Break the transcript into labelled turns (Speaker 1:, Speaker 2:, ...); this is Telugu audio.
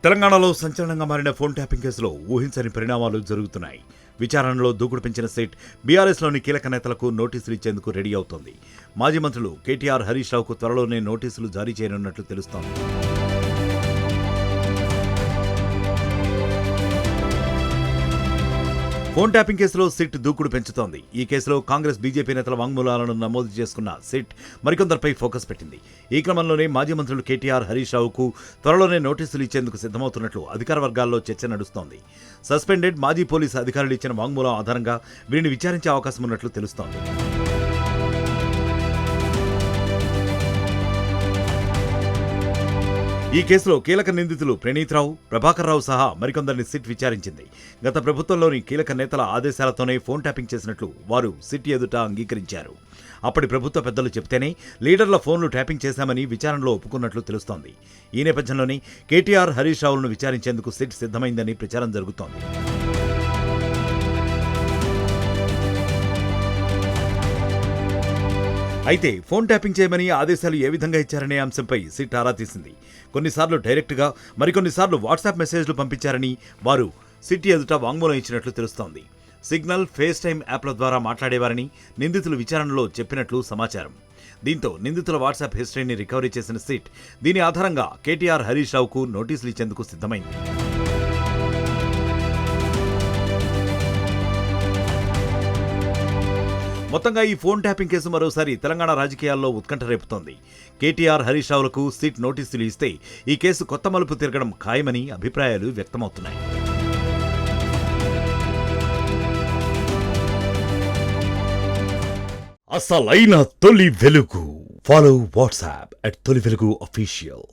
Speaker 1: తెలంగాణలో సంచలనంగా మారిన ఫోన్ ట్యాపింగ్ కేసులో ఊహించని పరిణామాలు జరుగుతున్నాయి. విచారణలో దూకుడు పెంచిన సిట్ బీఆర్ఎస్లోని కీలక నేతలకు నోటీసులు ఇచ్చేందుకు రెడీ అవుతోంది. మాజీ మంత్రులు కేటీఆర్, హరీష్ రావుకు త్వరలోనే నోటీసులు జారీ చేయనున్నట్లు తెలుస్తోంది. ఫోన్ ట్యాపింగ్ కేసులో సిట్ దూకుడు పెంచుతోంది. ఈ కేసులో కాంగ్రెస్, బీజేపీ నేతల వాంగ్మూలాలను నమోదు చేసుకున్న సిట్ మరికొందరిపై ఫోకస్ పెట్టింది. ఈ క్రమంలోనే మాజీ మంత్రులు కేటీఆర్, హరీష్ రావుకు త్వరలోనే నోటీసులు ఇచ్చేందుకు సిద్ధమవుతున్నట్లు అధికార వర్గాల్లో చర్చ నడుస్తోంది. సస్పెండెడ్ మాజీ పోలీసు అధికారులు ఇచ్చిన వాంగ్మూలం ఆధారంగా వీరిని విచారించే అవకాశం ఉన్నట్లు తెలుస్తోంది. ఈ కేసులో కీలక నిందితులు ప్రణీత్ రావు, ప్రభాకర్ రావు సహా మరికొందరిని సిట్ విచారించింది. గత ప్రభుత్వంలోని కీలక నేతల ఆదేశాలతోనే ఫోన్ ట్యాపింగ్ చేసినట్లు వారు సిట్ ఎదుట అంగీకరించారు. అప్పటి ప్రభుత్వ పెద్దలు చెబితేనే లీడర్ల ఫోన్లు ట్యాపింగ్ చేశామని విచారణలో ఒప్పుకున్నట్లు తెలుస్తోంది. ఈ నేపథ్యంలోనే కేటీఆర్, హరీష్ రావులను విచారించేందుకు సిట్ సిద్ధమైందని ప్రచారం జరుగుతోంది. అయితే ఫోన్ ట్యాపింగ్ చేయమని ఆదేశాలు ఏ విధంగా ఇచ్చారనే అంశంపై సిట్ ఆరా తీసింది. కొన్నిసార్లు డైరెక్ట్గా, మరికొన్నిసార్లు వాట్సాప్ మెసేజ్లు పంపించారని వారు సిట్ ఎదుట వాంగ్మూలం ఇచ్చినట్లు తెలుస్తోంది. సిగ్నల్, ఫేస్ టైమ్ యాప్ల ద్వారా మాట్లాడేవారని నిందితులు విచారణలో చెప్పినట్లు సమాచారం. దీంతో నిందితుల వాట్సాప్ హిస్టరీని రికవరీ చేసిన సిట్ దీని ఆధారంగా కేటీఆర్, హరీష్ రావుకు నోటీసులు ఇచ్చేందుకు సిద్ధమైంది. మొత్తంగా ఈ ఫోన్ ట్యాపింగ్ కేసు మరోసారి తెలంగాణ రాజకీయాల్లో ఉత్కంఠ రేపుతోంది. కేటీఆర్, హరీష్ రావులకు సిట్ నోటీసులు ఇస్తే ఈ కేసు కొత్త మలుపు తిరగడం ఖాయమని అభిప్రాయాలు వ్యక్తమవుతున్నాయి. అసలైన తొలి వెలుగు. ఫాలో వాట్సాప్ @తొలి వెలుగు అఫీషియల్.